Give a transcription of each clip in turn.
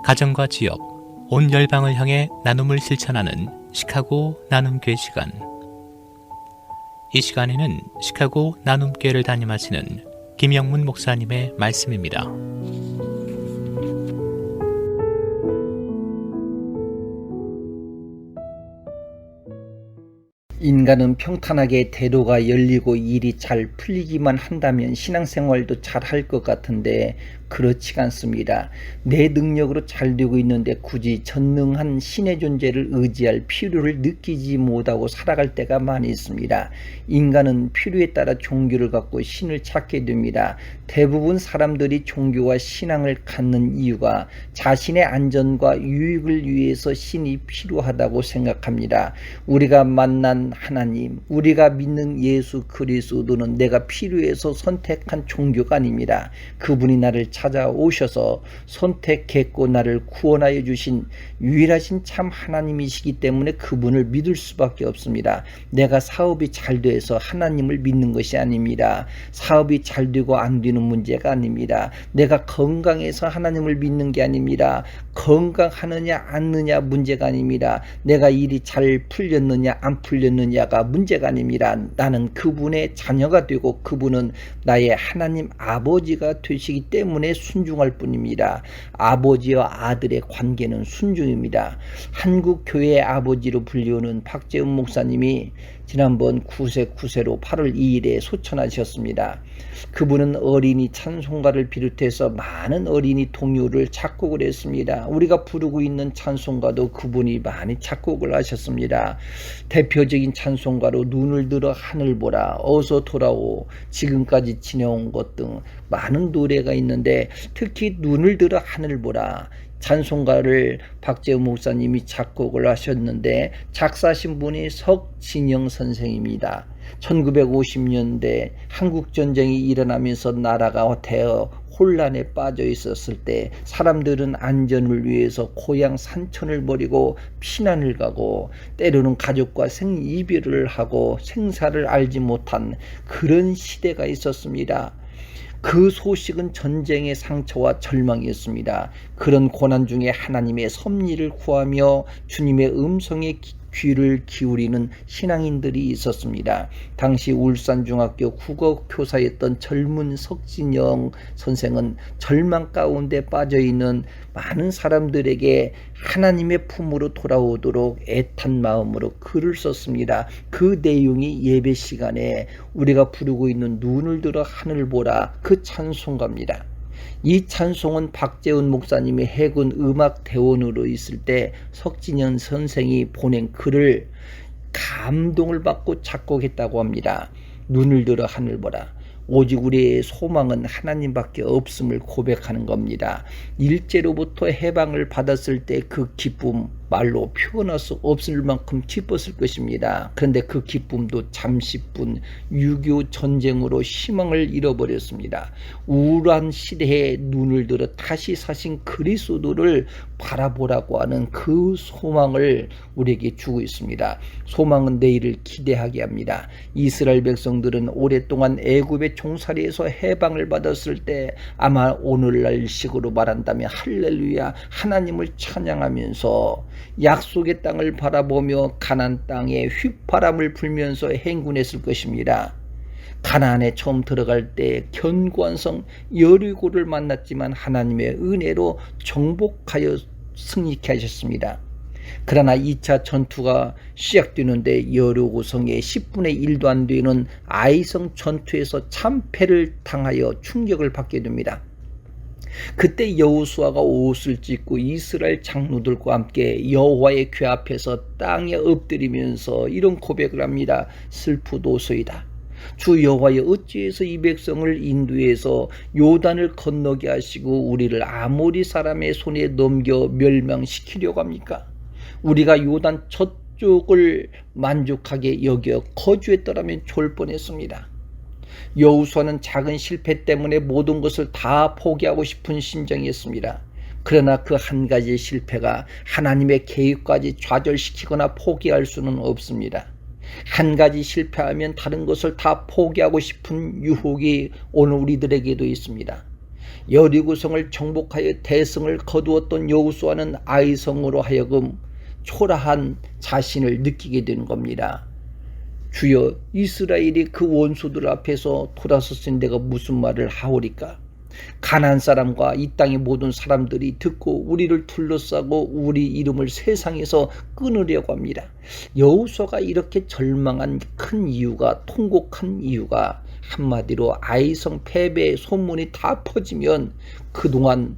가정과 지역, 온 열방을 향해 나눔을 실천하는 시카고 나눔교회 시간. 이 시간에는 시카고 나눔교회를 담임하시는 김영문 목사님의 말씀입니다. 인간은 평탄하게 대로가 열리고 일이 잘 풀리기만 한다면 신앙생활도 잘 할 것 같은데 그렇지가 않습니다. 내 능력으로 잘 되고 있는데 굳이 전능한 신의 존재를 의지할 필요를 느끼지 못하고 살아갈 때가 많이 있습니다. 인간은 필요에 따라 종교를 갖고 신을 찾게 됩니다. 대부분 사람들이 종교와 신앙을 갖는 이유가 자신의 안전과 유익을 위해서 신이 필요하다고 생각합니다. 우리가 만난 하나님, 우리가 믿는 예수 그리스도는 내가 필요해서 선택한 종교가 아닙니다. 그분이 나를 찾아오셔서 선택했고 나를 구원하여 주신 유일하신 참 하나님이시기 때문에 그분을 믿을 수밖에 없습니다. 내가 사업이 잘 돼서 하나님을 믿는 것이 아닙니다. 사업이 잘 되고 안 되는 문제가 아닙니다. 내가 건강해서 하나님을 믿는 게 아닙니다. 건강하느냐 않느냐 문제가 아닙니다. 내가 일이 잘 풀렸느냐 안 풀렸느냐가 문제가 아닙니다. 나는 그분의 자녀가 되고 그분은 나의 하나님 아버지가 되시기 때문에 순종할 뿐입니다. 아버지와 아들의 관계는 순종입니다. 한국 교회의 아버지로 불리우는 박재훈 목사님이 지난번 9세로 8월 2일에 소천하셨습니다. 그분은 어린이 찬송가를 비롯해서 많은 어린이 동요를 작곡을 했습니다. 우리가 부르고 있는 찬송가도 그분이 많이 작곡을 하셨습니다. 대표적인 찬송가로 눈을 들어 하늘 보라, 어서 돌아오, 지금까지 지내온 것 등 많은 노래가 있는데 특히 눈을 들어 하늘 보라 찬송가를 박재훈 목사님이 작곡을 하셨는데 작사하신 분이 석진영 선생입니다. 1950년대 한국전쟁이 일어나면서 나라가 대어 혼란에 빠져 있었을 때 사람들은 안전을 위해서 고향 산천을 버리고 피난을 가고 때로는 가족과 생이별을 하고 생사를 알지 못한 그런 시대가 있었습니다. 그 소식은 전쟁의 상처와 절망이었습니다. 그런 고난 중에 하나님의 섭리를 구하며 주님의 음성에 귀를 기울이는 신앙인들이 있었습니다. 당시 울산중학교 국어교사였던 젊은 석진영 선생은 절망 가운데 빠져있는 많은 사람들에게 하나님의 품으로 돌아오도록 애탄 마음으로 글을 썼습니다. 그 내용이 예배 시간에 우리가 부르고 있는 눈을 들어 하늘 보라 그 찬송가입니다. 이 찬송은 박재훈 목사님이 해군 음악대원으로 있을 때 석진현 선생이 보낸 글을 감동을 받고 작곡했다고 합니다. 눈을 들어 하늘 보라. 오직 우리의 소망은 하나님밖에 없음을 고백하는 겁니다. 일제로부터 해방을 받았을 때 그 기쁨 말로 표현할 수 없을 만큼 기뻤을 것입니다. 그런데 그 기쁨도 잠시뿐 6.25 전쟁으로 희망을 잃어버렸습니다. 우울한 시대에 눈을 들어 다시 사신 그리스도를 바라보라고 하는 그 소망을 우리에게 주고 있습니다. 소망은 내일을 기대하게 합니다. 이스라엘 백성들은 오랫동안 애굽의 종살이에서 해방을 받았을 때 아마 오늘날 식으로 말한다면 할렐루야 하나님을 찬양하면서 약속의 땅을 바라보며 가나안 땅에 휘파람을 불면서 행군했을 것입니다. 가나안에 처음 들어갈 때 견고한 성 여리고를 만났지만 하나님의 은혜로 정복하여 승리케 하셨습니다. 그러나 2차 전투가 시작되는데 여리고 성의 10분의 1도 안 되는 아이성 전투에서 참패를 당하여 충격을 받게 됩니다. 그때 여호수아가 옷을 찢고 이스라엘 장로들과 함께 여호와의 궤 앞에서 땅에 엎드리면서 이런 고백을 합니다. 슬프도소이다. 주 여호와여 어찌해서 이 백성을 인도해서 요단을 건너게 하시고 우리를 아모리 사람의 손에 넘겨 멸망시키려고 합니까? 우리가 요단 저쪽을 만족하게 여겨 거주했더라면 좋을 뻔했습니다. 여호수아는 작은 실패 때문에 모든 것을 다 포기하고 싶은 심정이었습니다. 그러나 그 한 가지의 실패가 하나님의 계획까지 좌절시키거나 포기할 수는 없습니다. 한 가지 실패하면 다른 것을 다 포기하고 싶은 유혹이 오늘 우리들에게도 있습니다. 여리고성을 정복하여 대성을 거두었던 여호수아는 아이성으로 하여금 초라한 자신을 느끼게 되는 겁니다. 주여, 이스라엘이 그 원수들 앞에서 돌아섰으니 내가 무슨 말을 하오리까? 가나안 사람과 이 땅의 모든 사람들이 듣고 우리를 둘러싸고 우리 이름을 세상에서 끊으려고 합니다. 여호수아가 이렇게 절망한 큰 이유가, 통곡한 이유가 한마디로 아이성 패배의 소문이 다 퍼지면 그동안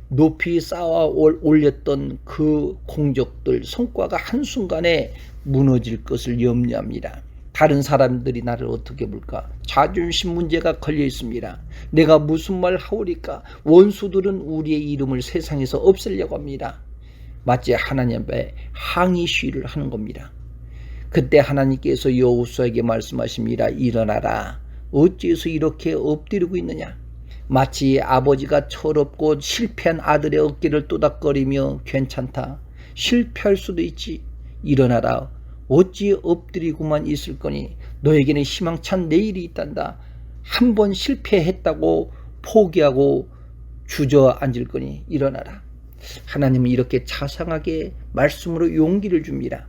높이 쌓아 올렸던 그 공적들, 성과가 한순간에 무너질 것을 염려합니다. 다른 사람들이 나를 어떻게 볼까? 자존심 문제가 걸려 있습니다. 내가 무슨 말 하오리까? 원수들은 우리의 이름을 세상에서 없애려고 합니다. 마치 하나님 앞에 항의 시위를 하는 겁니다. 그때 하나님께서 여호수아에게 말씀하십니다. 일어나라. 어찌해서 이렇게 엎드리고 있느냐? 마치 아버지가 철없고 실패한 아들의 어깨를 또닥거리며 괜찮다. 실패할 수도 있지. 일어나라. 어찌 엎드리고만 있을 거니? 너에게는 희망찬 내일이 있단다. 한 번 실패했다고 포기하고 주저앉을 거니 일어나라. 하나님은 이렇게 자상하게 말씀으로 용기를 줍니다.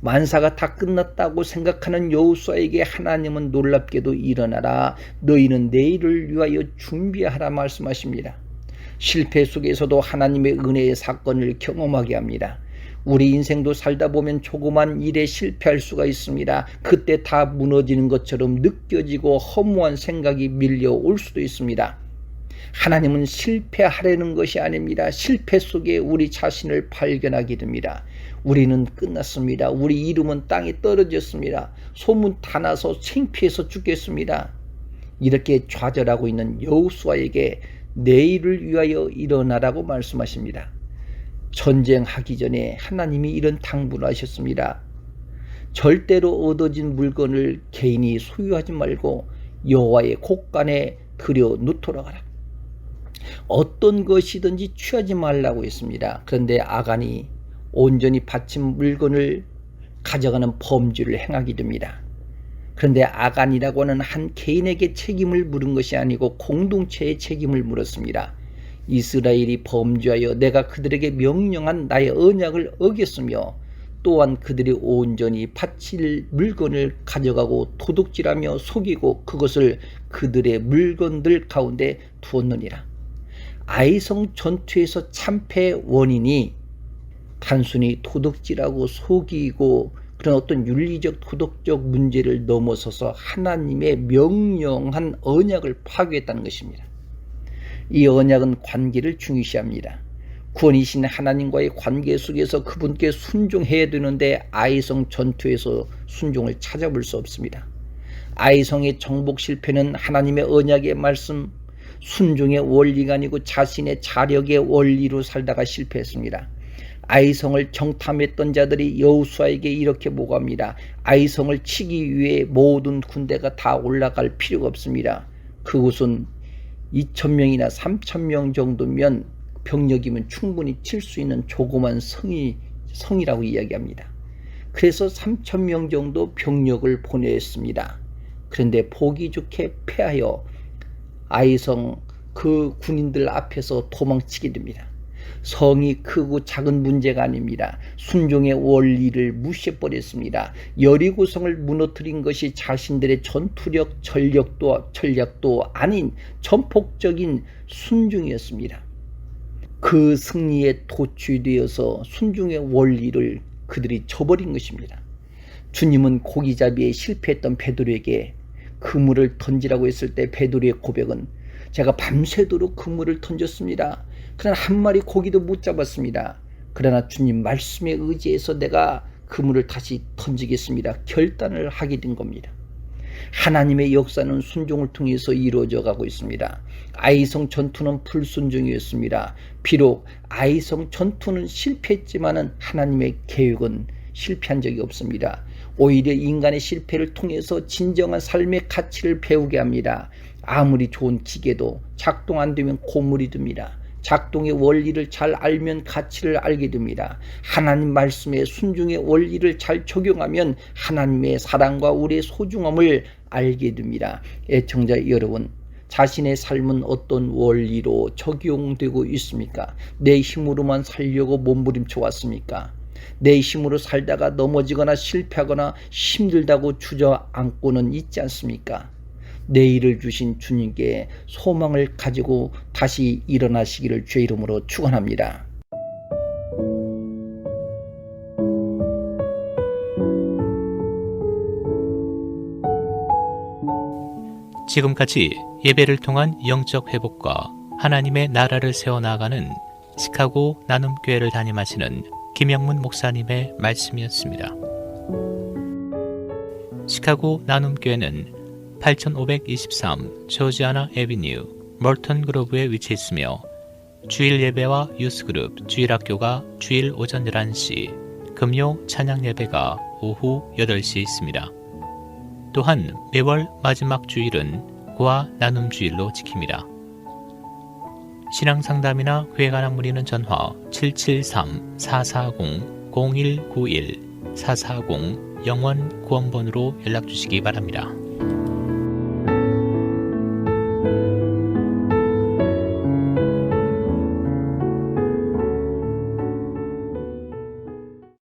만사가 다 끝났다고 생각하는 여호수아에게 하나님은 놀랍게도 일어나라. 너희는 내일을 위하여 준비하라 말씀하십니다. 실패 속에서도 하나님의 은혜의 사건을 경험하게 합니다. 우리 인생도 살다 보면 조그만 일에 실패할 수가 있습니다. 그때 다 무너지는 것처럼 느껴지고 허무한 생각이 밀려올 수도 있습니다. 하나님은 실패하려는 것이 아닙니다. 실패 속에 우리 자신을 발견하게 됩니다. 우리는 끝났습니다. 우리 이름은 땅에 떨어졌습니다. 소문 다 나서 창피해서 죽겠습니다. 이렇게 좌절하고 있는 여호수아에게 내일을 위하여 일어나라고 말씀하십니다. 전쟁하기 전에 하나님이 이런 당부를 하셨습니다. 절대로 얻어진 물건을 개인이 소유하지 말고 여호와의 곳간에 들여 놓도록 하라. 어떤 것이든지 취하지 말라고 했습니다. 그런데 아간이 온전히 바친 물건을 가져가는 범죄를 행하게 됩니다. 그런데 아간이라고 하는 한 개인에게 책임을 물은 것이 아니고 공동체의 책임을 물었습니다. 이스라엘이 범죄하여 내가 그들에게 명령한 나의 언약을 어겼으며 또한 그들이 온전히 바칠 물건을 가져가고 도둑질하며 속이고 그것을 그들의 물건들 가운데 두었느니라. 아이성 전투에서 참패의 원인이 단순히 도둑질하고 속이고 그런 어떤 윤리적 도덕적 문제를 넘어서서 하나님의 명령한 언약을 파괴했다는 것입니다. 이 언약은 관계를 중요시합니다. 구원이신 하나님과의 관계 속에서 그분께 순종해야 되는데 아이성 전투에서 순종을 찾아볼 수 없습니다. 아이성의 정복 실패는 하나님의 언약의 말씀, 순종의 원리가 아니고 자신의 자력의 원리로 살다가 실패했습니다. 아이성을 정탐했던 자들이 여호수아에게 이렇게 보고합니다. 아이성을 치기 위해 모든 군대가 다 올라갈 필요가 없습니다. 그곳은 2,000명이나 3,000명 정도면 병력이면 충분히 칠 수 있는 조그만 성이라고 이야기합니다. 그래서 3,000명 정도 병력을 보냈습니다. 그런데 보기 좋게 패하여 아이성 그 군인들 앞에서 도망치게 됩니다. 성이 크고 작은 문제가 아닙니다. 순종의 원리를 무시해버렸습니다. 여리고성을 무너뜨린 것이 자신들의 전투력, 전략도 아닌 전폭적인 순종이었습니다. 그 승리에 도취되어서 순종의 원리를 그들이 저버린 것입니다. 주님은 고기잡이에 실패했던 베드로에게 그물을 던지라고 했을 때 베드로의 고백은 제가 밤새도록 그물을 던졌습니다. 그러나 한 마리 고기도 못 잡았습니다. 그러나 주님 말씀에 의지해서 내가 그물을 다시 던지겠습니다. 결단을 하게 된 겁니다. 하나님의 역사는 순종을 통해서 이루어져 가고 있습니다. 아이성 전투는 불순종이었습니다. 비록 아이성 전투는 실패했지만 하나님의 계획은 실패한 적이 없습니다. 오히려 인간의 실패를 통해서 진정한 삶의 가치를 배우게 합니다. 아무리 좋은 기계도 작동 안 되면 고물이 듭니다. 작동의 원리를 잘 알면 가치를 알게 됩니다. 하나님 말씀의 순종의 원리를 잘 적용하면 하나님의 사랑과 우리의 소중함을 알게 됩니다. 애청자 여러분, 자신의 삶은 어떤 원리로 적용되고 있습니까? 내 힘으로만 살려고 몸부림쳐 왔습니까? 내 힘으로 살다가 넘어지거나 실패하거나 힘들다고 주저앉고는 있지 않습니까? 내일을 주신 주님께 소망을 가지고 다시 일어나시기를 주의 이름으로 축원합니다. 지금까지 예배를 통한 영적 회복과 하나님의 나라를 세워나가는 시카고 나눔교회를 담임하시는 김영문 목사님의 말씀이었습니다. 시카고 나눔교회는 8523 조지아나 애비뉴 멀턴 그로브에 위치해 있으며 주일 예배와 유스그룹, 주일학교가 주일 오전 11시, 금요 찬양 예배가 오후 8시에 있습니다. 또한 매월 마지막 주일은 고아 나눔 주일로 지킵니다. 신앙 상담이나 회에 관한 문의는 전화 773-440-0191 440 영원 구원번으로 연락 주시기 바랍니다.